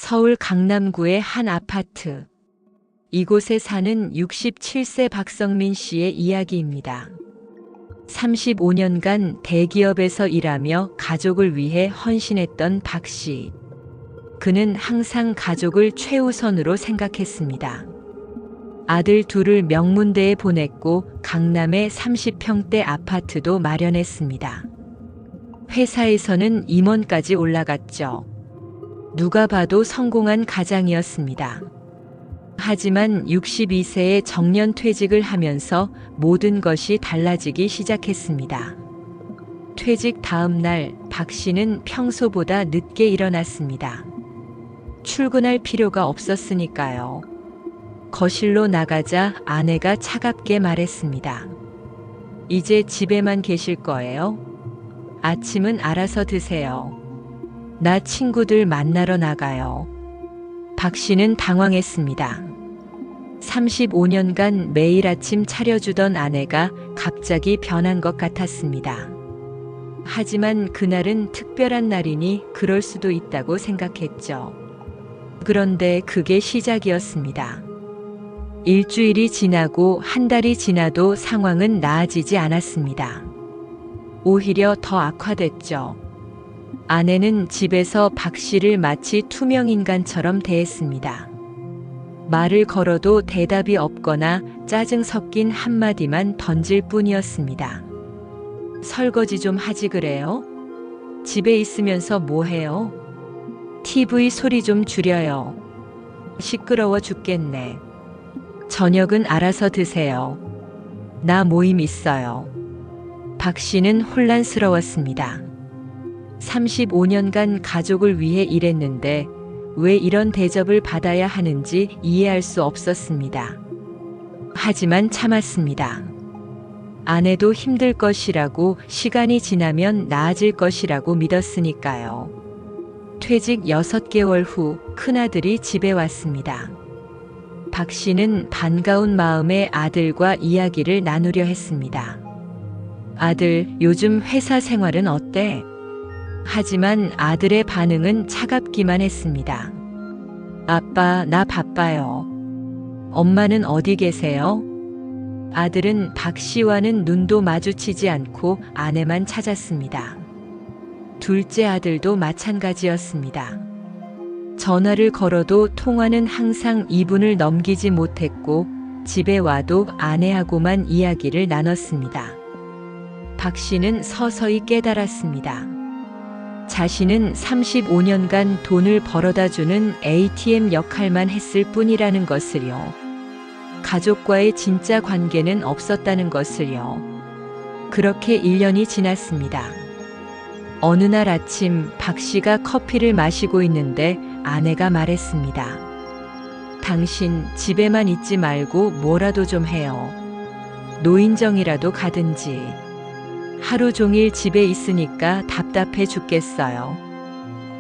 서울 강남구의 한 아파트. 이곳에 사는 67세 박성민 씨의 이야기입니다. 35년간 대기업에서 일하며 가족을 위해 헌신했던 박 씨. 그는 항상 가족을 최우선으로 생각했습니다. 아들 둘을 명문대에 보냈고 강남에 30평대 아파트도 마련했습니다. 회사에서는 임원까지 올라갔죠. 누가 봐도 성공한 가장이었습니다. 하지만 62세에 정년퇴직을 하면서 모든 것이 달라지기 시작했습니다. 퇴직 다음 날 박 씨는 평소보다 늦게 일어났습니다. 출근할 필요가 없었으니까요. 거실로 나가자 아내가 차갑게 말했습니다. 이제 집에만 계실 거예요? 아침은 알아서 드세요. 나 친구들 만나러 나가요. 박 씨는 당황했습니다. 35년간 매일 아침 차려주던 아내가 갑자기 변한 것 같았습니다. 하지만 그날은 특별한 날이니 그럴 수도 있다고 생각했죠. 그런데 그게 시작이었습니다. 일주일이 지나고 한 달이 지나도 상황은 나아지지 않았습니다. 오히려 더 악화됐죠. 아내는 집에서 박 씨를 마치 투명인간처럼 대했습니다. 말을 걸어도 대답이 없거나 짜증 섞인 한마디만 던질 뿐이었습니다. 설거지 좀 하지 그래요? 집에 있으면서 뭐 해요? TV 소리 좀 줄여요. 시끄러워 죽겠네. 저녁은 알아서 드세요. 나 모임 있어요. 박 씨는 혼란스러웠습니다. 35년간 가족을 위해 일했는데 왜 이런 대접을 받아야 하는지 이해할 수 없었습니다. 하지만 참았습니다. 아내도 힘들 것이라고, 시간이 지나면 나아질 것이라고 믿었으니까요. 퇴직 6개월 후 큰아들이 집에 왔습니다. 박 씨는 반가운 마음에 아들과 이야기를 나누려 했습니다. 아들, 요즘 회사 생활은 어때? 하지만 아들의 반응은 차갑기만 했습니다. 아빠, 나 바빠요. 엄마는 어디 계세요? 아들은 박 씨와는 눈도 마주치지 않고 아내만 찾았습니다. 둘째 아들도 마찬가지였습니다. 전화를 걸어도 통화는 항상 2분을 넘기지 못했고 집에 와도 아내하고만 이야기를 나눴습니다. 박 씨는 서서히 깨달았습니다. 자신은 35년간 돈을 벌어다주는 ATM 역할만 했을 뿐이라는 것을요. 가족과의 진짜 관계는 없었다는 것을요. 그렇게 1년이 지났습니다. 어느 날 아침 박 씨가 커피를 마시고 있는데 아내가 말했습니다. 당신 집에만 있지 말고 뭐라도 좀 해요. 노인정이라도 가든지. 하루 종일 집에 있으니까 답답해 죽겠어요.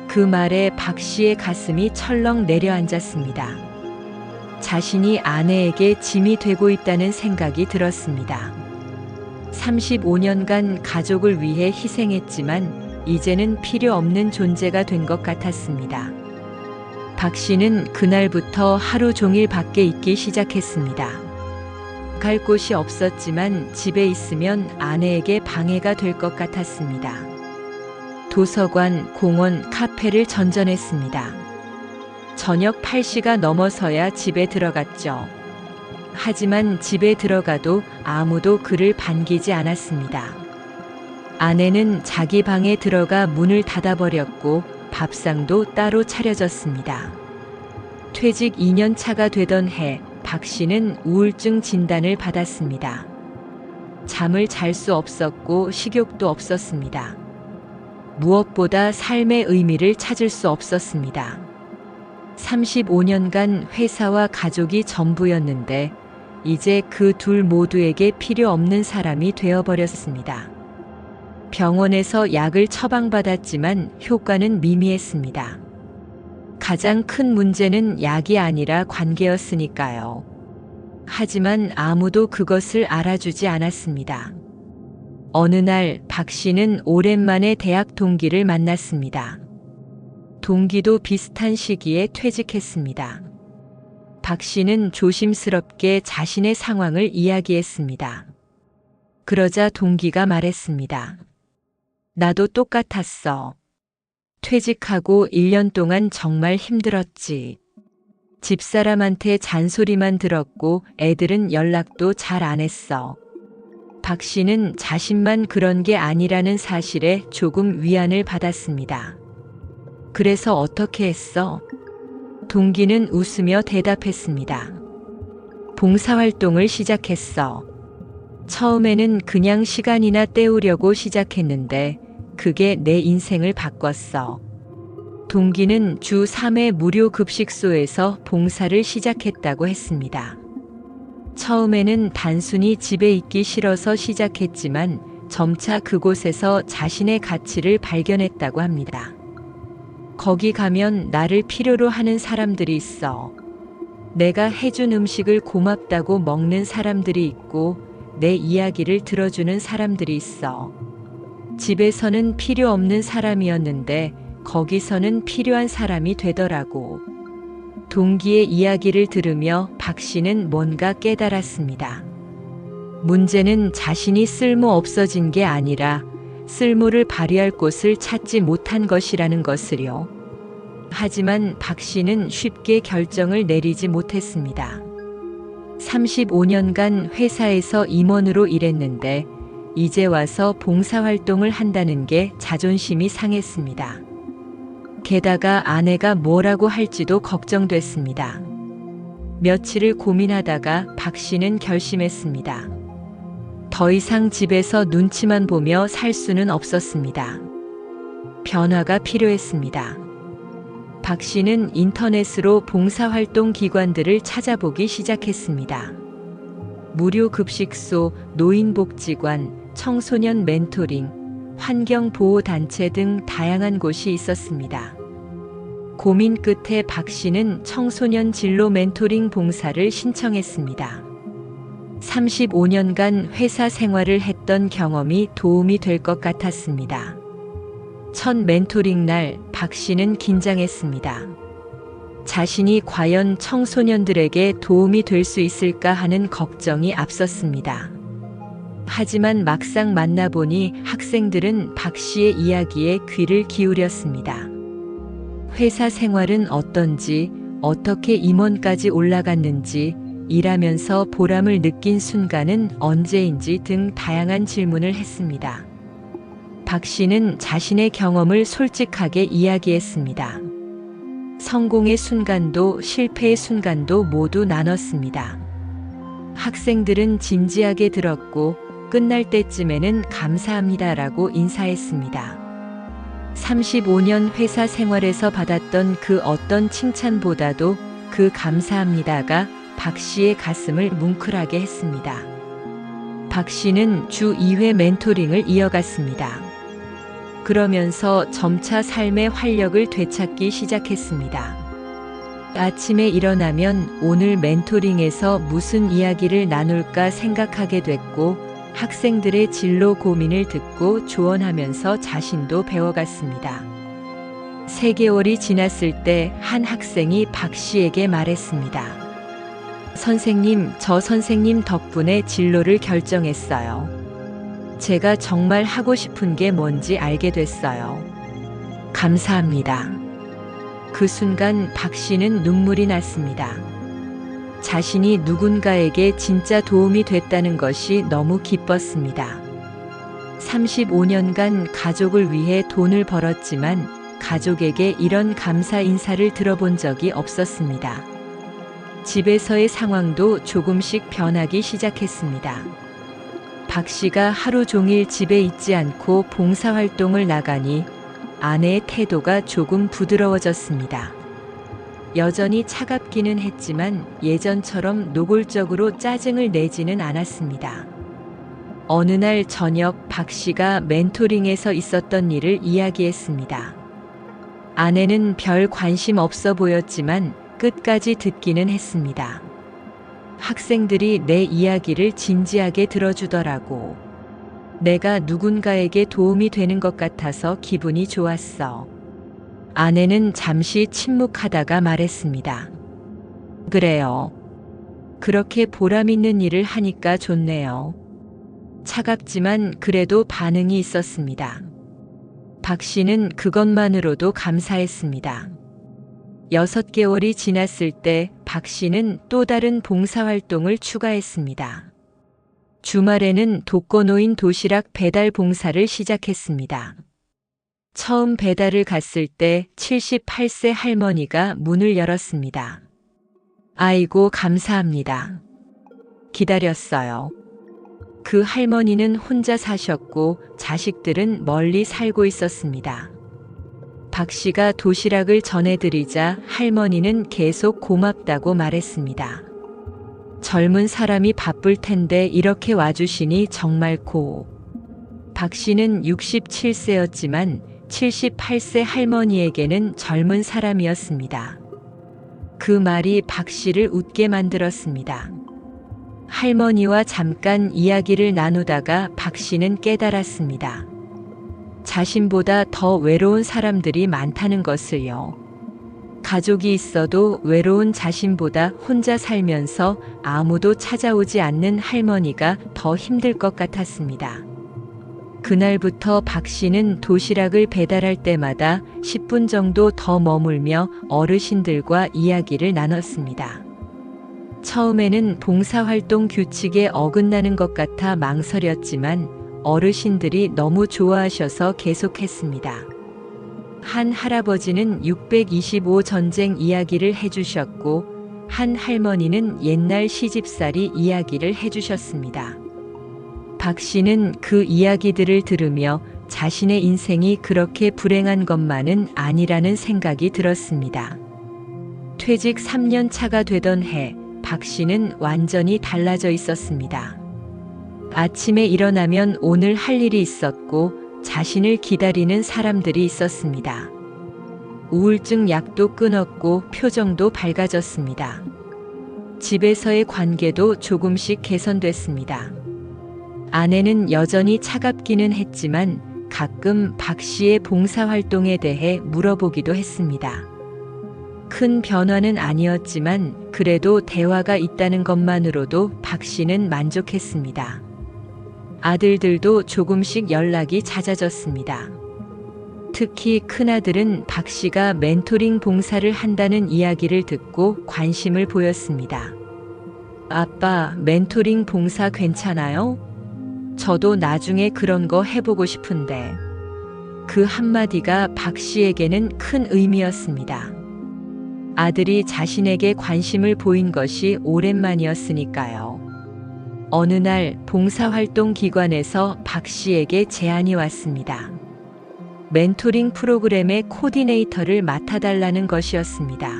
그 말에 박 씨의 가슴이 철렁 내려앉았습니다. 자신이 아내에게 짐이 되고 있다는 생각이 들었습니다. 35년간 가족을 위해 희생했지만 이제는 필요 없는 존재가 된 것 같았습니다. 박 씨는 그날부터 하루 종일 밖에 있기 시작했습니다. 갈 곳이 없었지만 집에 있으면 아내에게 방해가 될 것 같았습니다. 도서관, 공원, 카페를 전전했습니다. 저녁 8시가 넘어서야 집에 들어갔죠. 하지만 집에 들어가도 아무도 그를 반기지 않았습니다. 아내는 자기 방에 들어가 문을 닫아버렸고 밥상도 따로 차려졌습니다. 퇴직 2년 차가 되던 해 박 씨는 우울증 진단을 받았습니다. 잠을 잘 수 없었고 식욕도 없었습니다. 무엇보다 삶의 의미를 찾을 수 없었습니다. 35년간 회사와 가족이 전부였는데 이제 그 둘 모두에게 필요 없는 사람이 되어버렸습니다. 병원에서 약을 처방받았지만 효과는 미미했습니다. 가장 큰 문제는 약이 아니라 관계였으니까요. 하지만 아무도 그것을 알아주지 않았습니다. 어느 날 박 씨는 오랜만에 대학 동기를 만났습니다. 동기도 비슷한 시기에 퇴직했습니다. 박 씨는 조심스럽게 자신의 상황을 이야기했습니다. 그러자 동기가 말했습니다. 나도 똑같았어. 퇴직하고 1년 동안 정말 힘들었지. 집사람한테 잔소리만 들었고 애들은 연락도 잘 안 했어. 박 씨는 자신만 그런 게 아니라는 사실에 조금 위안을 받았습니다. 그래서 어떻게 했어? 동기는 웃으며 대답했습니다. 봉사활동을 시작했어. 처음에는 그냥 시간이나 때우려고 시작했는데 그게 내 인생을 바꿨어. 동기는 주 3회 무료 급식소에서 봉사를 시작했다고 했습니다. 처음에는 단순히 집에 있기 싫어서 시작했지만 점차 그곳에서 자신의 가치를 발견했다고 합니다. 거기 가면 나를 필요로 하는 사람들이 있어. 내가 해준 음식을 고맙다고 먹는 사람들이 있고 내 이야기를 들어주는 사람들이 있어. 집에서는 필요 없는 사람이었는데 거기서는 필요한 사람이 되더라고. 동기의 이야기를 들으며 박 씨는 뭔가 깨달았습니다. 문제는 자신이 쓸모 없어진 게 아니라 쓸모를 발휘할 곳을 찾지 못한 것이라는 것을요. 하지만 박 씨는 쉽게 결정을 내리지 못했습니다. 35년간 회사에서 임원으로 일했는데 이제 와서 봉사활동을 한다는 게 자존심이 상했습니다. 게다가 아내가 뭐라고 할지도 걱정됐습니다. 며칠을 고민하다가 박 씨는 결심했습니다. 더 이상 집에서 눈치만 보며 살 수는 없었습니다. 변화가 필요했습니다. 박 씨는 인터넷으로 봉사활동 기관들을 찾아보기 시작했습니다. 무료 급식소, 노인복지관, 청소년 멘토링, 환경보호단체 등 다양한 곳이 있었습니다. 고민 끝에 박 씨는 청소년 진로 멘토링 봉사를 신청했습니다. 35년간 회사 생활을 했던 경험이 도움이 될 것 같았습니다. 첫 멘토링 날 박 씨는 긴장했습니다. 자신이 과연 청소년들에게 도움이 될 수 있을까 하는 걱정이 앞섰습니다. 하지만 막상 만나보니 학생들은 박 씨의 이야기에 귀를 기울였습니다. 회사 생활은 어떤지, 어떻게 임원까지 올라갔는지, 일하면서 보람을 느낀 순간은 언제인지 등 다양한 질문을 했습니다. 박 씨는 자신의 경험을 솔직하게 이야기했습니다. 성공의 순간도 실패의 순간도 모두 나눴습니다. 학생들은 진지하게 들었고 끝날 때쯤에는 감사합니다라고 인사했습니다. 35년 회사 생활에서 받았던 그 어떤 칭찬보다도 그 감사합니다가 박 씨의 가슴을 뭉클하게 했습니다. 박 씨는 주 2회 멘토링을 이어갔습니다. 그러면서 점차 삶의 활력을 되찾기 시작했습니다. 아침에 일어나면 오늘 멘토링에서 무슨 이야기를 나눌까 생각하게 됐고 학생들의 진로 고민을 듣고 조언하면서 자신도 배워갔습니다. 3개월이 지났을 때 한 학생이 박 씨에게 말했습니다. 선생님, 저 선생님 덕분에 진로를 결정했어요. 제가 정말 하고 싶은 게 뭔지 알게 됐어요. 감사합니다. 그 순간 박 씨는 눈물이 났습니다. 자신이 누군가에게 진짜 도움이 됐다는 것이 너무 기뻤습니다. 35년간 가족을 위해 돈을 벌었지만 가족에게 이런 감사 인사를 들어본 적이 없었습니다. 집에서의 상황도 조금씩 변하기 시작했습니다. 박 씨가 하루 종일 집에 있지 않고 봉사활동을 나가니 아내의 태도가 조금 부드러워졌습니다. 여전히 차갑기는 했지만 예전처럼 노골적으로 짜증을 내지는 않았습니다. 어느 날 저녁 박 씨가 멘토링에서 있었던 일을 이야기했습니다. 아내는 별 관심 없어 보였지만 끝까지 듣기는 했습니다. 학생들이 내 이야기를 진지하게 들어주더라고. 내가 누군가에게 도움이 되는 것 같아서 기분이 좋았어. 아내는 잠시 침묵하다가 말했습니다. 그래요. 그렇게 보람 있는 일을 하니까 좋네요. 차갑지만 그래도 반응이 있었습니다. 박 씨는 그것만으로도 감사했습니다. 6개월이 지났을 때 박 씨는 또 다른 봉사활동을 추가했습니다. 주말에는 독거노인 도시락 배달 봉사를 시작했습니다. 처음 배달을 갔을 때 78세 할머니가 문을 열었습니다. 아이고, 감사합니다. 기다렸어요. 그 할머니는 혼자 사셨고 자식들은 멀리 살고 있었습니다. 박 씨가 도시락을 전해드리자 할머니는 계속 고맙다고 말했습니다. 젊은 사람이 바쁠 텐데 이렇게 와주시니 정말 고. 박 씨는 67세였지만 78세 할머니에게는 젊은 사람이었습니다. 그 말이 박 씨를 웃게 만들었습니다. 할머니와 잠깐 이야기를 나누다가 박 씨는 깨달았습니다. 자신보다 더 외로운 사람들이 많다는 것을요. 가족이 있어도 외로운 자신보다 혼자 살면서 아무도 찾아오지 않는 할머니가 더 힘들 것 같았습니다. 그날부터 박 씨는 도시락을 배달할 때마다 10분 정도 더 머물며 어르신들과 이야기를 나눴습니다. 처음에는 봉사활동 규칙에 어긋나는 것 같아 망설였지만 어르신들이 너무 좋아하셔서 계속했습니다. 한 할아버지는 625 전쟁 이야기를 해주셨고 한 할머니는 옛날 시집살이 이야기를 해주셨습니다. 박 씨는 그 이야기들을 들으며 자신의 인생이 그렇게 불행한 것만은 아니라는 생각이 들었습니다. 퇴직 3년 차가 되던 해, 박 씨는 완전히 달라져 있었습니다. 아침에 일어나면 오늘 할 일이 있었고 자신을 기다리는 사람들이 있었습니다. 우울증 약도 끊었고 표정도 밝아졌습니다. 집에서의 관계도 조금씩 개선됐습니다. 아내는 여전히 차갑기는 했지만 가끔 박 씨의 봉사활동에 대해 물어보기도 했습니다. 큰 변화는 아니었지만 그래도 대화가 있다는 것만으로도 박 씨는 만족했습니다. 아들들도 조금씩 연락이 잦아졌습니다. 특히 큰아들은 박 씨가 멘토링 봉사를 한다는 이야기를 듣고 관심을 보였습니다. 아빠, 멘토링 봉사 괜찮아요? 저도 나중에 그런 거 해보고 싶은데. 그 한마디가 박 씨에게는 큰 의미였습니다. 아들이 자신에게 관심을 보인 것이 오랜만이었으니까요. 어느 날 봉사활동 기관에서 박 씨에게 제안이 왔습니다. 멘토링 프로그램의 코디네이터를 맡아달라는 것이었습니다.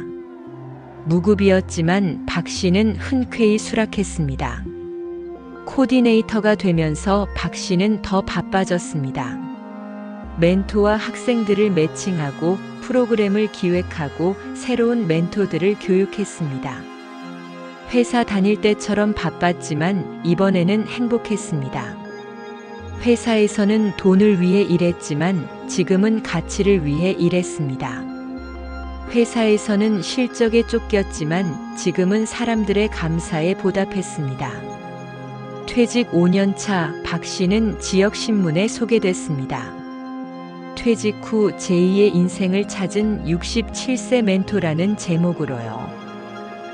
무급이었지만 박 씨는 흔쾌히 수락했습니다. 코디네이터가 되면서 박 씨는 더 바빠졌습니다. 멘토와 학생들을 매칭하고 프로그램을 기획하고 새로운 멘토들을 교육했습니다. 회사 다닐 때처럼 바빴지만 이번에는 행복했습니다. 회사에서는 돈을 위해 일했지만 지금은 가치를 위해 일했습니다. 회사에서는 실적에 쫓겼지만 지금은 사람들의 감사에 보답했습니다. 퇴직 5년 차 박 씨는 지역신문에 소개됐습니다. 퇴직 후 제2의 인생을 찾은 67세 멘토라는 제목으로요.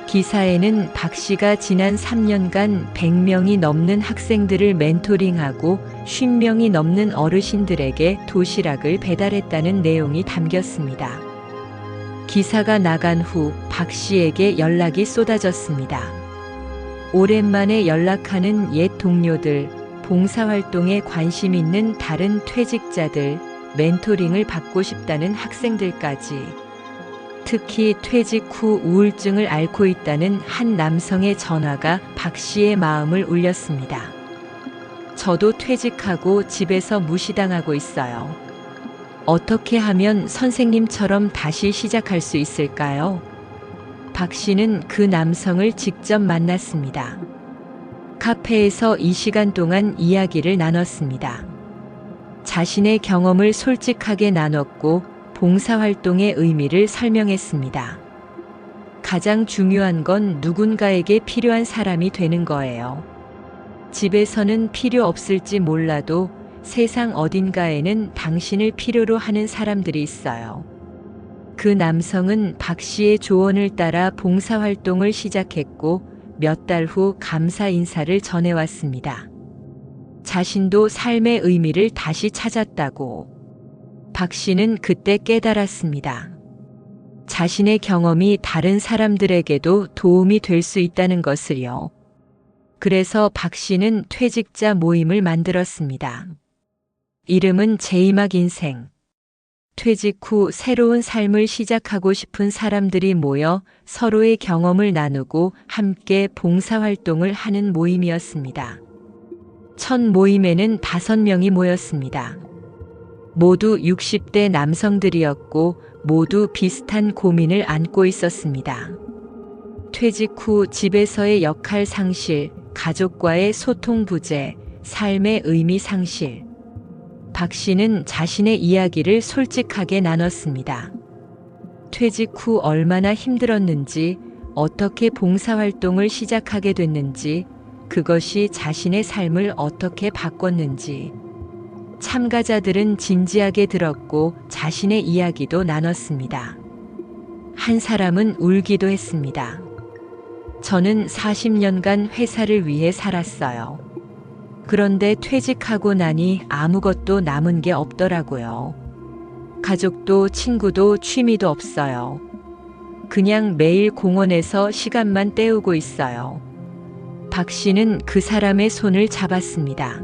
기사에는 박 씨가 지난 3년간 100명이 넘는 학생들을 멘토링하고 50명이 넘는 어르신들에게 도시락을 배달했다는 내용이 담겼습니다. 기사가 나간 후 박 씨에게 연락이 쏟아졌습니다. 오랜만에 연락하는 옛 동료들, 봉사활동에 관심 있는 다른 퇴직자들, 멘토링을 받고 싶다는 학생들까지. 특히 퇴직 후 우울증을 앓고 있다는 한 남성의 전화가 박 씨의 마음을 울렸습니다. 저도 퇴직하고 집에서 무시당하고 있어요. 어떻게 하면 선생님처럼 다시 시작할 수 있을까요? 박 씨는 그 남성을 직접 만났습니다. 카페에서 2시간 동안 이야기를 나눴습니다. 자신의 경험을 솔직하게 나눴고 봉사활동의 의미를 설명했습니다. 가장 중요한 건 누군가에게 필요한 사람이 되는 거예요. 집에서는 필요 없을지 몰라도 세상 어딘가에는 당신을 필요로 하는 사람들이 있어요. 그 남성은 박 씨의 조언을 따라 봉사활동을 시작했고 몇 달 후 감사 인사를 전해왔습니다. 자신도 삶의 의미를 다시 찾았다고. 박 씨는 그때 깨달았습니다. 자신의 경험이 다른 사람들에게도 도움이 될 수 있다는 것을요. 그래서 박 씨는 퇴직자 모임을 만들었습니다. 이름은 제이막 인생. 퇴직 후 새로운 삶을 시작하고 싶은 사람들이 모여 서로의 경험을 나누고 함께 봉사활동을 하는 모임이었습니다. 첫 모임에는 5명이 모였습니다. 모두 60대 남성들이었고 모두 비슷한 고민을 안고 있었습니다. 퇴직 후 집에서의 역할 상실, 가족과의 소통 부재, 삶의 의미 상실. 박 씨는 자신의 이야기를 솔직하게 나눴습니다. 퇴직 후 얼마나 힘들었는지, 어떻게 봉사활동을 시작하게 됐는지, 그것이 자신의 삶을 어떻게 바꿨는지. 참가자들은 진지하게 들었고 자신의 이야기도 나눴습니다. 한 사람은 울기도 했습니다. 저는 40년간 회사를 위해 살았어요. 그런데 퇴직하고 나니 아무것도 남은 게 없더라고요. 가족도 친구도 취미도 없어요. 그냥 매일 공원에서 시간만 때우고 있어요. 박 씨는 그 사람의 손을 잡았습니다.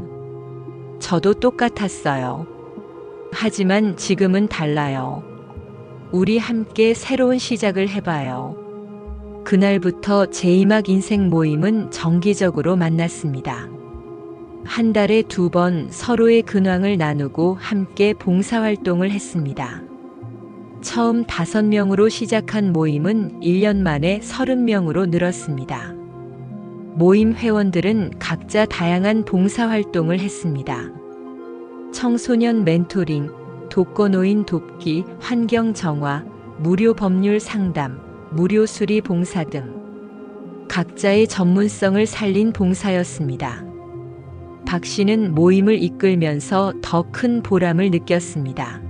저도 똑같았어요. 하지만 지금은 달라요. 우리 함께 새로운 시작을 해봐요. 그날부터 제이막 인생 모임은 정기적으로 만났습니다. 한 달에 2번 서로의 근황을 나누고 함께 봉사활동을 했습니다. 처음 5명으로 시작한 모임은 1년 만에 30명으로 늘었습니다. 모임 회원들은 각자 다양한 봉사활동을 했습니다. 청소년 멘토링, 독거노인 돕기, 환경 정화, 무료 법률 상담, 무료 수리 봉사 등 각자의 전문성을 살린 봉사였습니다. 박 씨는 모임을 이끌면서 더 큰 보람을 느꼈습니다.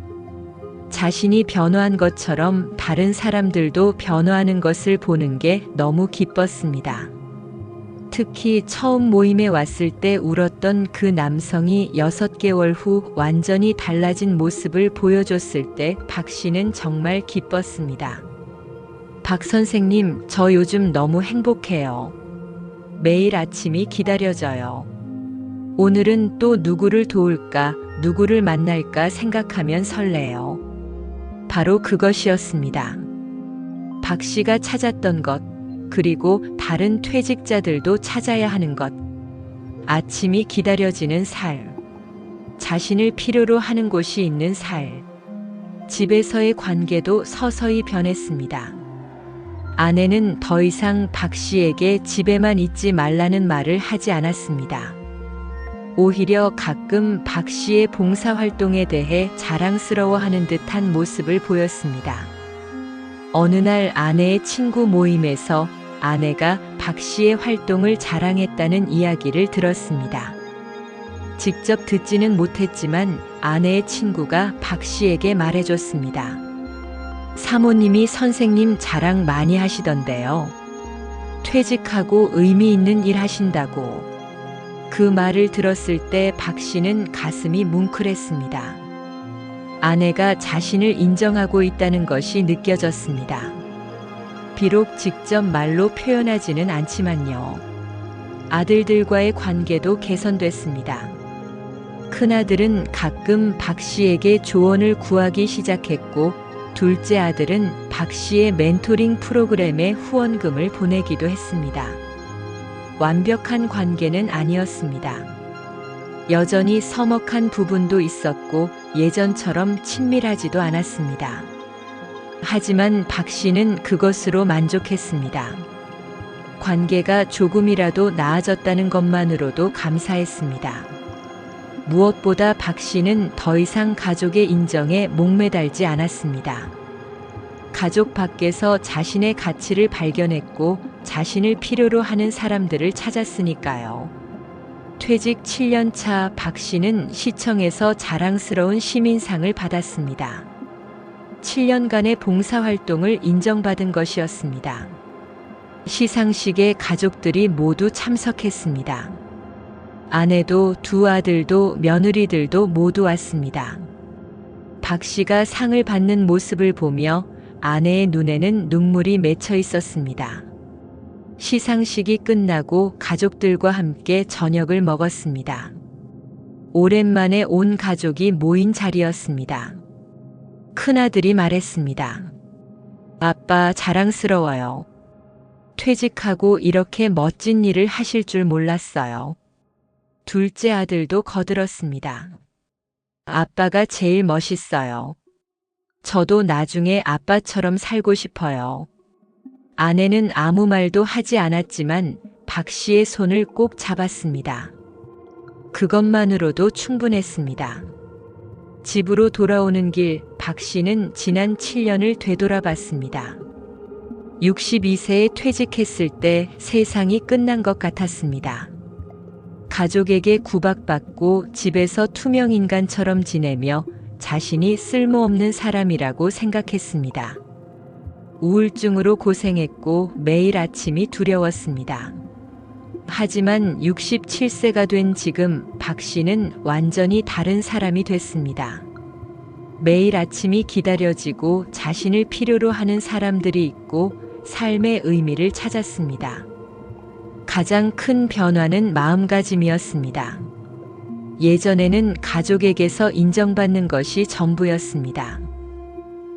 자신이 변화한 것처럼 다른 사람들도 변화하는 것을 보는 게 너무 기뻤습니다. 특히 처음 모임에 왔을 때 울었던 그 남성이 6개월 후 완전히 달라진 모습을 보여줬을 때 박 씨는 정말 기뻤습니다. 박 선생님, 저 요즘 너무 행복해요. 매일 아침이 기다려져요. 오늘은 또 누구를 도울까, 누구를 만날까 생각하면 설레요. 바로 그것이었습니다. 박 씨가 찾았던 것, 그리고 다른 퇴직자들도 찾아야 하는 것. 아침이 기다려지는 삶. 자신을 필요로 하는 곳이 있는 삶. 집에서의 관계도 서서히 변했습니다. 아내는 더 이상 박 씨에게 집에만 있지 말라는 말을 하지 않았습니다. 오히려 가끔 박 씨의 봉사활동에 대해 자랑스러워하는 듯한 모습을 보였습니다. 어느 날 아내의 친구 모임에서 아내가 박 씨의 활동을 자랑했다는 이야기를 들었습니다. 직접 듣지는 못했지만 아내의 친구가 박 씨에게 말해줬습니다. 사모님이 선생님 자랑 많이 하시던데요. 퇴직하고 의미 있는 일 하신다고. 그 말을 들었을 때 박 씨는 가슴이 뭉클했습니다. 아내가 자신을 인정하고 있다는 것이 느껴졌습니다. 비록 직접 말로 표현하지는 않지만요. 아들들과의 관계도 개선됐습니다. 큰아들은 가끔 박 씨에게 조언을 구하기 시작했고, 둘째 아들은 박 씨의 멘토링 프로그램에 후원금을 보내기도 했습니다. 완벽한 관계는 아니었습니다. 여전히 서먹한 부분도 있었고 예전처럼 친밀하지도 않았습니다. 하지만 박 씨는 그것으로 만족했습니다. 관계가 조금이라도 나아졌다는 것만으로도 감사했습니다. 무엇보다 박 씨는 더 이상 가족의 인정에 목매달지 않았습니다. 가족 밖에서 자신의 가치를 발견했고 자신을 필요로 하는 사람들을 찾았으니까요. 퇴직 7년 차 박 씨는 시청에서 자랑스러운 시민상을 받았습니다. 7년간의 봉사활동을 인정받은 것이었습니다. 시상식에 가족들이 모두 참석했습니다. 아내도 두 아들도 며느리들도 모두 왔습니다. 박 씨가 상을 받는 모습을 보며 아내의 눈에는 눈물이 맺혀 있었습니다. 시상식이 끝나고 가족들과 함께 저녁을 먹었습니다. 오랜만에 온 가족이 모인 자리였습니다. 큰아들이 말했습니다. 아빠 자랑스러워요. 퇴직하고 이렇게 멋진 일을 하실 줄 몰랐어요. 둘째 아들도 거들었습니다. 아빠가 제일 멋있어요. 저도 나중에 아빠처럼 살고 싶어요. 아내는 아무 말도 하지 않았지만 박 씨의 손을 꼭 잡았습니다. 그것만으로도 충분했습니다. 집으로 돌아오는 길 박 씨는 지난 7년을 되돌아봤습니다. 62세에 퇴직했을 때 세상이 끝난 것 같았습니다. 가족에게 구박받고 집에서 투명인간처럼 지내며 자신이 쓸모없는 사람이라고 생각했습니다. 우울증으로 고생했고 매일 아침이 두려웠습니다. 하지만 67세가 된 지금 박 씨는 완전히 다른 사람이 됐습니다. 매일 아침이 기다려지고 자신을 필요로 하는 사람들이 있고 삶의 의미를 찾았습니다. 가장 큰 변화는 마음가짐이었습니다. 예전에는 가족에게서 인정받는 것이 전부였습니다.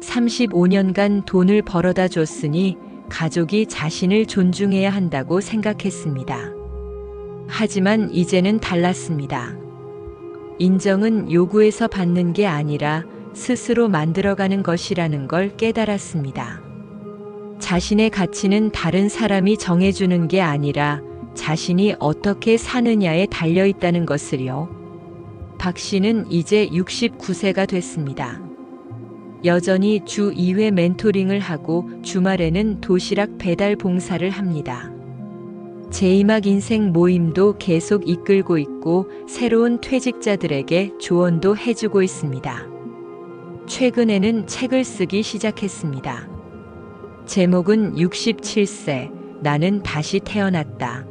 35년간 돈을 벌어다 줬으니 가족이 자신을 존중해야 한다고 생각했습니다. 하지만 이제는 달랐습니다. 인정은 요구해서 받는 게 아니라 스스로 만들어가는 것이라는 걸 깨달았습니다. 자신의 가치는 다른 사람이 정해주는 게 아니라 자신이 어떻게 사느냐에 달려있다는 것을요. 박 씨는 이제 69세가 됐습니다. 여전히 주 2회 멘토링을 하고 주말에는 도시락 배달 봉사를 합니다. 제2막 인생 모임도 계속 이끌고 있고 새로운 퇴직자들에게 조언도 해주고 있습니다. 최근에는 책을 쓰기 시작했습니다. 제목은 67세, 나는 다시 태어났다.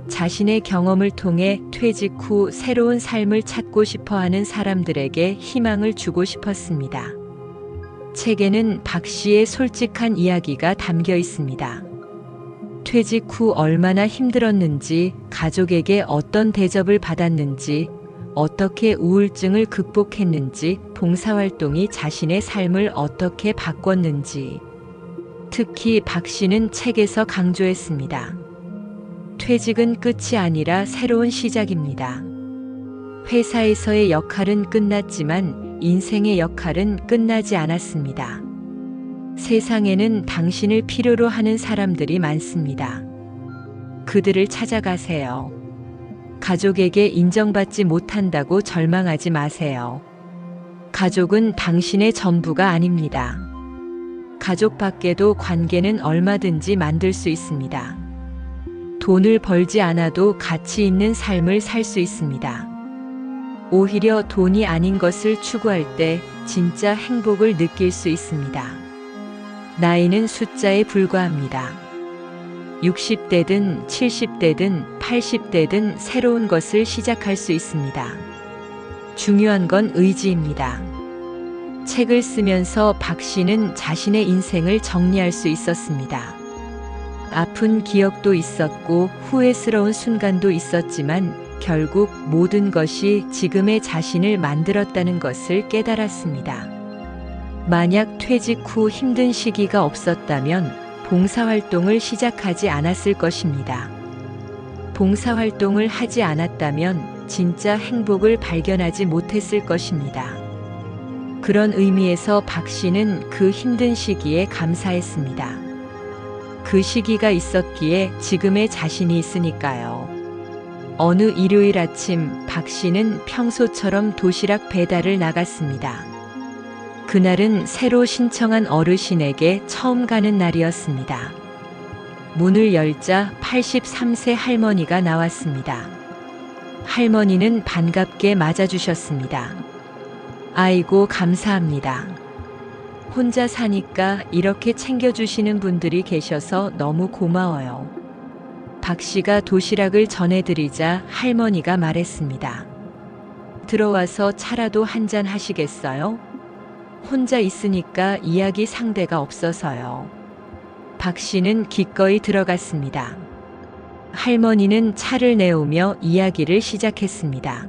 자신의 경험을 통해 퇴직 후 새로운 삶을 찾고 싶어하는 사람들에게 희망을 주고 싶었습니다. 책에는 박 씨의 솔직한 이야기가 담겨 있습니다. 퇴직 후 얼마나 힘들었는지, 가족에게 어떤 대접을 받았는지, 어떻게 우울증을 극복했는지, 봉사활동이 자신의 삶을 어떻게 바꿨는지. 특히 박 씨는 책에서 강조했습니다. 퇴직은 끝이 아니라 새로운 시작입니다. 회사에서의 역할은 끝났지만 인생의 역할은 끝나지 않았습니다. 세상에는 당신을 필요로 하는 사람들이 많습니다. 그들을 찾아가세요. 가족에게 인정받지 못한다고 절망하지 마세요. 가족은 당신의 전부가 아닙니다. 가족 밖에도 관계는 얼마든지 만들 수 있습니다. 돈을 벌지 않아도 가치 있는 삶을 살 수 있습니다. 오히려 돈이 아닌 것을 추구할 때 진짜 행복을 느낄 수 있습니다. 나이는 숫자에 불과합니다. 60대든 70대든 80대든 새로운 것을 시작할 수 있습니다. 중요한 건 의지입니다. 책을 쓰면서 박 씨는 자신의 인생을 정리할 수 있었습니다. 아픈 기억도 있었고 후회스러운 순간도 있었지만 결국 모든 것이 지금의 자신을 만들었다는 것을 깨달았습니다. 만약 퇴직 후 힘든 시기가 없었다면 봉사활동을 시작하지 않았을 것입니다. 봉사활동을 하지 않았다면 진짜 행복을 발견하지 못했을 것입니다. 그런 의미에서 박 씨는 그 힘든 시기에 감사했습니다. 그 시기가 있었기에 지금의 자신이 있으니까요. 어느 일요일 아침 박 씨는 평소처럼 도시락 배달을 나갔습니다. 그날은 새로 신청한 어르신에게 처음 가는 날이었습니다. 문을 열자 83세 할머니가 나왔습니다. 할머니는 반갑게 맞아주셨습니다. 아이고, 감사합니다. 혼자 사니까 이렇게 챙겨주시는 분들이 계셔서 너무 고마워요. 박 씨가 도시락을 전해드리자 할머니가 말했습니다. 들어와서 차라도 한잔 하시겠어요? 혼자 있으니까 이야기 상대가 없어서요. 박 씨는 기꺼이 들어갔습니다. 할머니는 차를 내오며 이야기를 시작했습니다.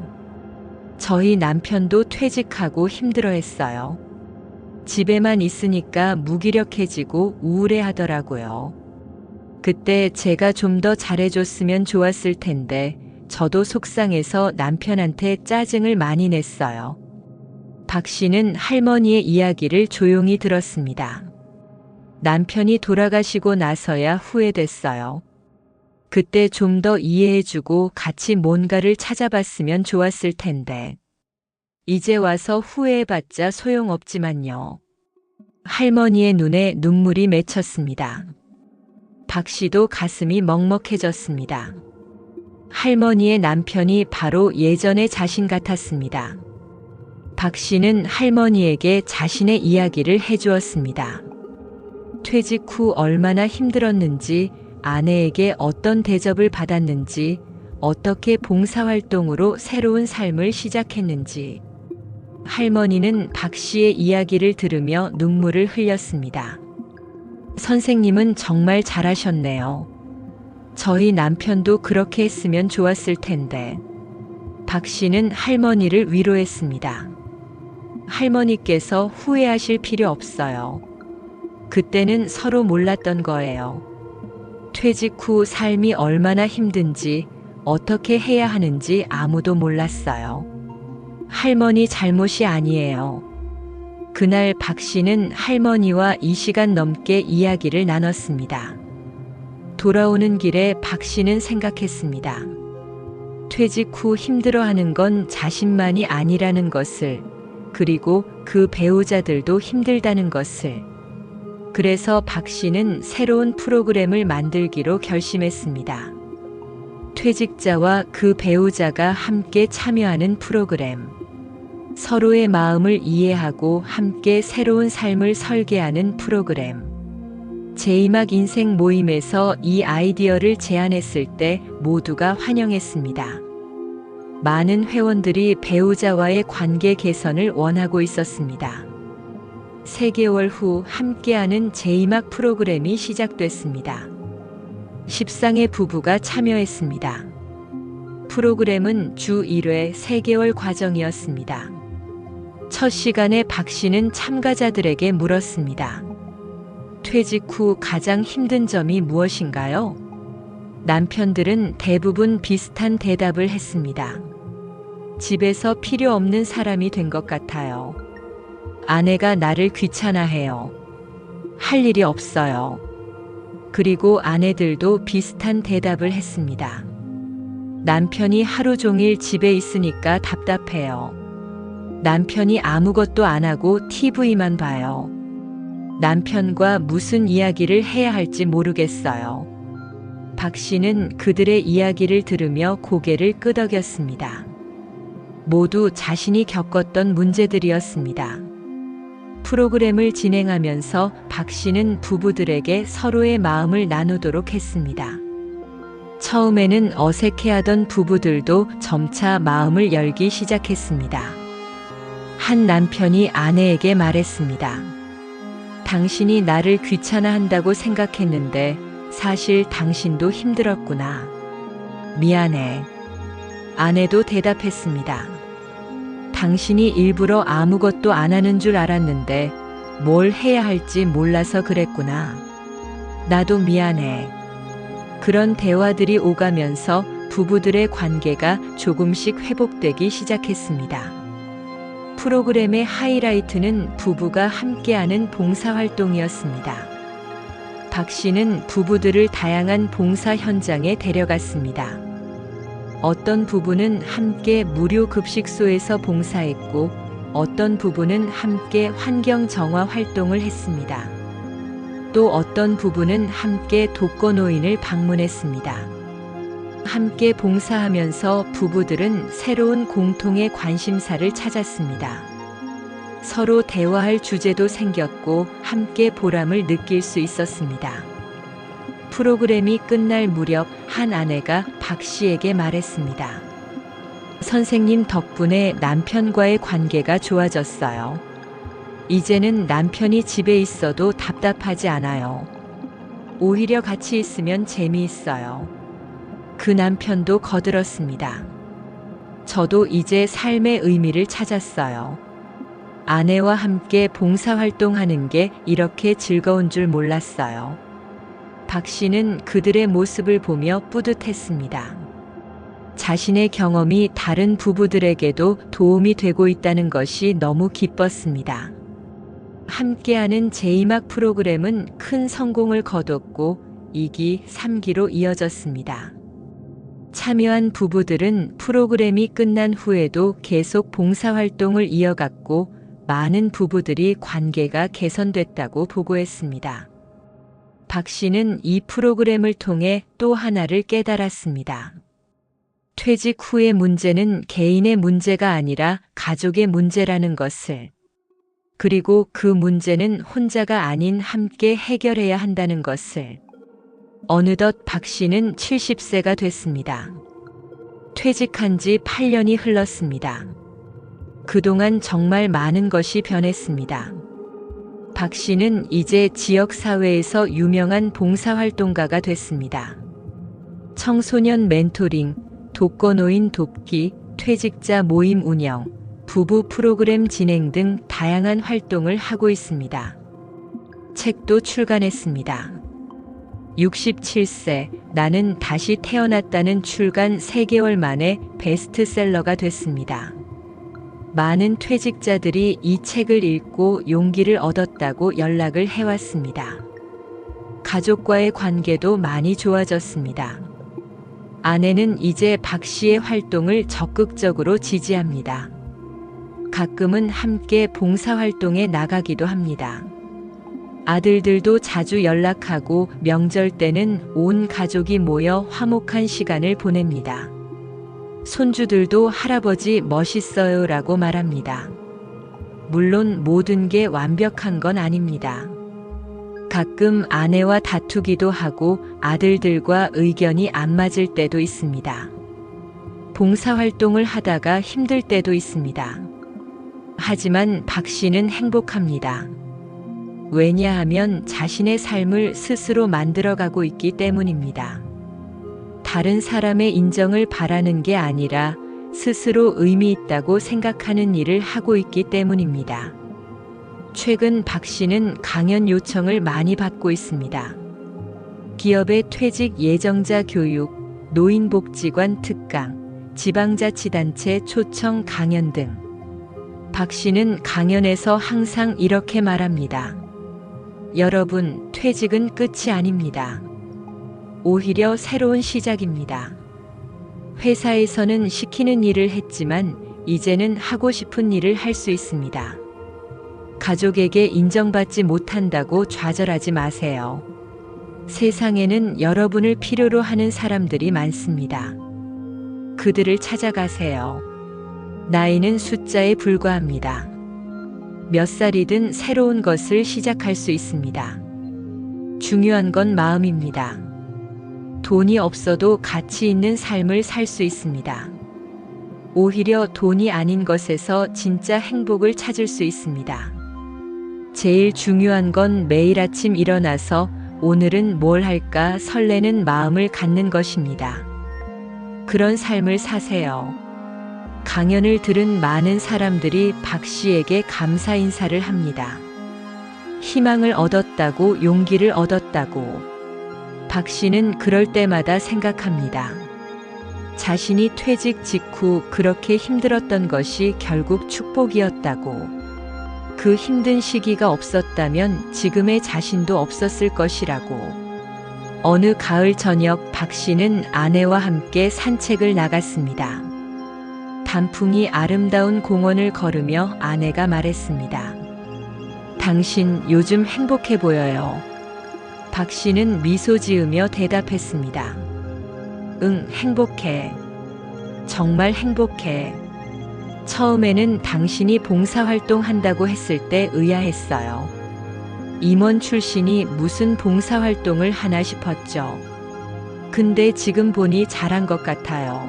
저희 남편도 퇴직하고 힘들어했어요. 집에만 있으니까 무기력해지고 우울해하더라고요. 그때 제가 좀 더 잘해줬으면 좋았을 텐데 저도 속상해서 남편한테 짜증을 많이 냈어요. 박 씨는 할머니의 이야기를 조용히 들었습니다. 남편이 돌아가시고 나서야 후회됐어요. 그때 좀 더 이해해주고 같이 뭔가를 찾아봤으면 좋았을 텐데. 이제 와서 후회해봤자 소용없지만요. 할머니의 눈에 눈물이 맺혔습니다. 박 씨도 가슴이 먹먹해졌습니다. 할머니의 남편이 바로 예전의 자신 같았습니다. 박 씨는 할머니에게 자신의 이야기를 해주었습니다. 퇴직 후 얼마나 힘들었는지, 아내에게 어떤 대접을 받았는지, 어떻게 봉사활동으로 새로운 삶을 시작했는지. 할머니는 박 씨의 이야기를 들으며 눈물을 흘렸습니다. 선생님은 정말 잘하셨네요. 저희 남편도 그렇게 했으면 좋았을 텐데. 박 씨는 할머니를 위로했습니다. 할머니께서 후회하실 필요 없어요. 그때는 서로 몰랐던 거예요. 퇴직 후 삶이 얼마나 힘든지, 어떻게 해야 하는지 아무도 몰랐어요. 할머니 잘못이 아니에요. 그날 박 씨는 할머니와 2시간 넘게 이야기를 나눴습니다. 돌아오는 길에 박 씨는 생각했습니다. 퇴직 후 힘들어하는 건 자신만이 아니라는 것을, 그리고 그 배우자들도 힘들다는 것을. 그래서 박 씨는 새로운 프로그램을 만들기로 결심했습니다. 퇴직자와 그 배우자가 함께 참여하는 프로그램. 서로의 마음을 이해하고 함께 새로운 삶을 설계하는 프로그램. 제2막 인생 모임에서 이 아이디어를 제안했을 때 모두가 환영했습니다. 많은 회원들이 배우자와의 관계 개선을 원하고 있었습니다. 3개월 후 함께하는 제2막 프로그램이 시작됐습니다. 10쌍의 부부가 참여했습니다. 프로그램은 주 1회 3개월 과정이었습니다. 첫 시간에 박 씨는 참가자들에게 물었습니다. 퇴직 후 가장 힘든 점이 무엇인가요? 남편들은 대부분 비슷한 대답을 했습니다. 집에서 필요 없는 사람이 된 것 같아요. 아내가 나를 귀찮아해요. 할 일이 없어요. 그리고 아내들도 비슷한 대답을 했습니다. 남편이 하루 종일 집에 있으니까 답답해요. 남편이 아무것도 안 하고 TV만 봐요. 남편과 무슨 이야기를 해야 할지 모르겠어요. 박 씨는 그들의 이야기를 들으며 고개를 끄덕였습니다. 모두 자신이 겪었던 문제들이었습니다. 프로그램을 진행하면서 박 씨는 부부들에게 서로의 마음을 나누도록 했습니다. 처음에는 어색해하던 부부들도 점차 마음을 열기 시작했습니다. 한 남편이 아내에게 말했습니다. 당신이 나를 귀찮아한다고 생각했는데 사실 당신도 힘들었구나. 미안해. 아내도 대답했습니다. 당신이 일부러 아무것도 안 하는 줄 알았는데 뭘 해야 할지 몰라서 그랬구나. 나도 미안해. 그런 대화들이 오가면서 부부들의 관계가 조금씩 회복되기 시작했습니다. 프로그램의 하이라이트는 부부가 함께하는 봉사활동이었습니다. 박 씨는 부부들을 다양한 봉사 현장에 데려갔습니다. 어떤 부부는 함께 무료 급식소에서 봉사했고 어떤 부부는 함께 환경 정화 활동을 했습니다. 또 어떤 부부는 함께 독거노인을 방문했습니다. 함께 봉사하면서 부부들은 새로운 공통의 관심사를 찾았습니다. 서로 대화할 주제도 생겼고 함께 보람을 느낄 수 있었습니다. 프로그램이 끝날 무렵 한 아내가 박 씨에게 말했습니다. 선생님 덕분에 남편과의 관계가 좋아졌어요. 이제는 남편이 집에 있어도 답답하지 않아요. 오히려 같이 있으면 재미있어요. 그 남편도 거들었습니다. 저도 이제 삶의 의미를 찾았어요. 아내와 함께 봉사활동하는 게 이렇게 즐거운 줄 몰랐어요. 박 씨는 그들의 모습을 보며 뿌듯했습니다. 자신의 경험이 다른 부부들에게도 도움이 되고 있다는 것이 너무 기뻤습니다. 함께하는 제2막 프로그램은 큰 성공을 거뒀고 2기, 3기로 이어졌습니다. 참여한 부부들은 프로그램이 끝난 후에도 계속 봉사활동을 이어갔고 많은 부부들이 관계가 개선됐다고 보고했습니다. 박 씨는 이 프로그램을 통해 또 하나를 깨달았습니다. 퇴직 후의 문제는 개인의 문제가 아니라 가족의 문제라는 것을, 그리고 그 문제는 혼자가 아닌 함께 해결해야 한다는 것을. 어느덧 박 씨는 70세가 됐습니다. 퇴직한 지 8년이 흘렀습니다. 그동안 정말 많은 것이 변했습니다. 박 씨는 이제 지역사회에서 유명한 봉사활동가가 됐습니다. 청소년 멘토링, 독거노인 돕기, 퇴직자 모임 운영, 부부 프로그램 진행 등 다양한 활동을 하고 있습니다. 책도 출간했습니다. 67세, 나는 다시 태어났다는 출간 3개월 만에 베스트셀러가 됐습니다. 많은 퇴직자들이 이 책을 읽고 용기를 얻었다고 연락을 해왔습니다. 가족과의 관계도 많이 좋아졌습니다. 아내는 이제 박 씨의 활동을 적극적으로 지지합니다. 가끔은 함께 봉사활동에 나가기도 합니다. 아들들도 자주 연락하고 명절 때는 온 가족이 모여 화목한 시간을 보냅니다. 손주들도 할아버지 멋있어요 라고 말합니다. 물론 모든 게 완벽한 건 아닙니다. 가끔 아내와 다투기도 하고 아들들과 의견이 안 맞을 때도 있습니다. 봉사활동을 하다가 힘들 때도 있습니다. 하지만 박 씨는 행복합니다. 왜냐하면 자신의 삶을 스스로 만들어가고 있기 때문입니다. 다른 사람의 인정을 바라는 게 아니라 스스로 의미 있다고 생각하는 일을 하고 있기 때문입니다. 최근 박 씨는 강연 요청을 많이 받고 있습니다. 기업의 퇴직 예정자 교육, 노인복지관 특강, 지방자치단체 초청 강연 등. 박 씨는 강연에서 항상 이렇게 말합니다. 여러분, 퇴직은 끝이 아닙니다. 오히려 새로운 시작입니다. 회사에서는 시키는 일을 했지만 이제는 하고 싶은 일을 할 수 있습니다. 가족에게 인정받지 못한다고 좌절하지 마세요. 세상에는 여러분을 필요로 하는 사람들이 많습니다. 그들을 찾아가세요. 나이는 숫자에 불과합니다. 몇 살이든 새로운 것을 시작할 수 있습니다. 중요한 건 마음입니다. 돈이 없어도 가치 있는 삶을 살 수 있습니다. 오히려 돈이 아닌 것에서 진짜 행복을 찾을 수 있습니다. 제일 중요한 건 매일 아침 일어나서 오늘은 뭘 할까 설레는 마음을 갖는 것입니다. 그런 삶을 사세요. 강연을 들은 많은 사람들이 박 씨에게 감사 인사를 합니다. 희망을 얻었다고, 용기를 얻었다고. 박 씨는 그럴 때마다 생각합니다. 자신이 퇴직 직후 그렇게 힘들었던 것이 결국 축복이었다고. 그 힘든 시기가 없었다면 지금의 자신도 없었을 것이라고. 어느 가을 저녁 박 씨는 아내와 함께 산책을 나갔습니다. 단풍이 아름다운 공원을 걸으며 아내가 말했습니다. 당신 요즘 행복해 보여요. 박 씨는 미소 지으며 대답했습니다. 응, 행복해. 정말 행복해. 처음에는 당신이 봉사활동 한다고 했을 때 의아했어요. 임원 출신이 무슨 봉사활동을 하나 싶었죠. 근데 지금 보니 잘한 것 같아요.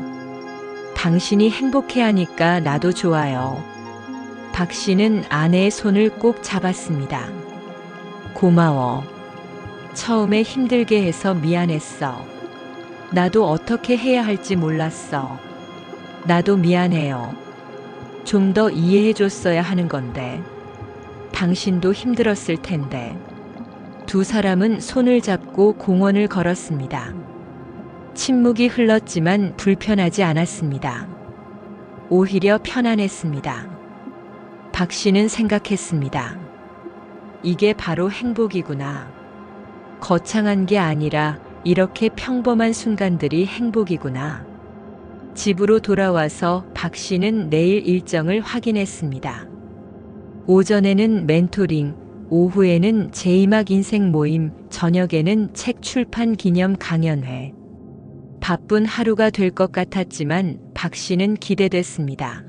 당신이 행복해하니까 나도 좋아요. 박 씨는 아내의 손을 꼭 잡았습니다. 고마워. 처음에 힘들게 해서 미안했어. 나도 어떻게 해야 할지 몰랐어. 나도 미안해요. 좀 더 이해해줬어야 하는 건데. 당신도 힘들었을 텐데. 두 사람은 손을 잡고 공원을 걸었습니다. 침묵이 흘렀지만 불편하지 않았습니다. 오히려 편안했습니다. 박 씨는 생각했습니다. 이게 바로 행복이구나. 거창한 게 아니라 이렇게 평범한 순간들이 행복이구나. 집으로 돌아와서 박 씨는 내일 일정을 확인했습니다. 오전에는 멘토링, 오후에는 제2막 인생 모임, 저녁에는 책 출판 기념 강연회. 바쁜 하루가 될 것 같았지만 박 씨는 기대됐습니다.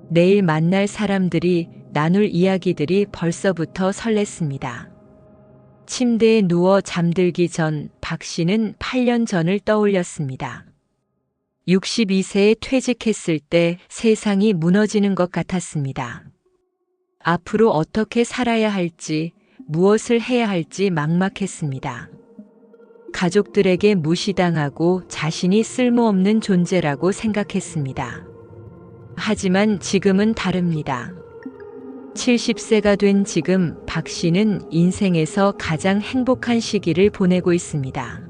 내일 만날 사람들이, 나눌 이야기들이 벌써부터 설렜습니다. 침대에 누워 잠들기 전 박 씨는 8년 전을 떠올렸습니다. 62세에 퇴직했을 때 세상이 무너지는 것 같았습니다. 앞으로 어떻게 살아야 할지, 무엇을 해야 할지 막막했습니다. 가족들에게 무시당하고 자신이 쓸모없는 존재라고 생각했습니다. 하지만 지금은 다릅니다. 70세가 된 지금 박 씨는 인생에서 가장 행복한 시기를 보내고 있습니다.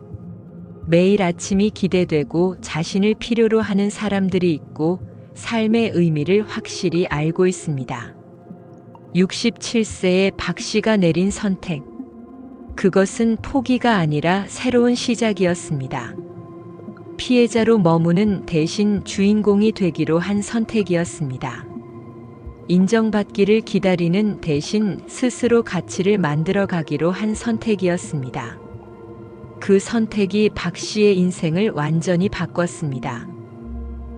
매일 아침이 기대되고 자신을 필요로 하는 사람들이 있고 삶의 의미를 확실히 알고 있습니다. 67세의 박 씨가 내린 선택. 그것은 포기가 아니라 새로운 시작이었습니다. 피해자로 머무는 대신 주인공이 되기로 한 선택이었습니다. 인정받기를 기다리는 대신 스스로 가치를 만들어 가기로 한 선택이었습니다. 그 선택이 박 씨의 인생을 완전히 바꿨습니다.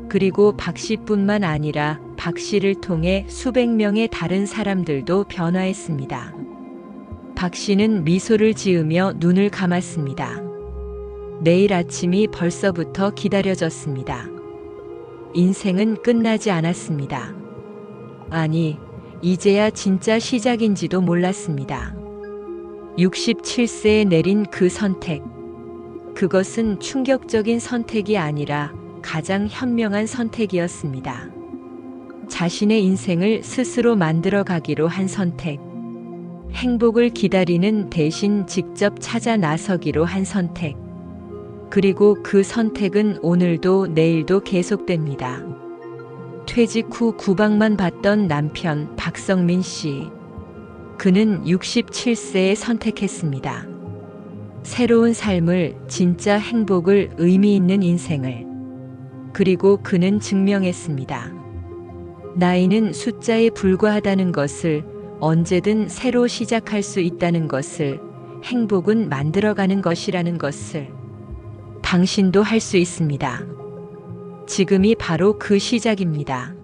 그리고 박 씨뿐만 아니라 박 씨를 통해 수백 명의 다른 사람들도 변화했습니다. 박 씨는 미소를 지으며 눈을 감았습니다. 내일 아침이 벌써부터 기다려졌습니다. 인생은 끝나지 않았습니다. 아니, 이제야 진짜 시작인지도 몰랐습니다. 67세에 내린 그 선택. 그것은 충격적인 선택이 아니라 가장 현명한 선택이었습니다. 자신의 인생을 스스로 만들어 가기로 한 선택. 행복을 기다리는 대신 직접 찾아 나서기로 한 선택. 그리고 그 선택은 오늘도 내일도 계속됩니다. 퇴직 후 구박만 받던 남편 박성민 씨. 그는 67세에 선택했습니다. 새로운 삶을, 진짜 행복을, 의미 있는 인생을. 그리고 그는 증명했습니다. 나이는 숫자에 불과하다는 것을, 언제든 새로 시작할 수 있다는 것을, 행복은 만들어가는 것이라는 것을. 당신도 할 수 있습니다. 지금이 바로 그 시작입니다.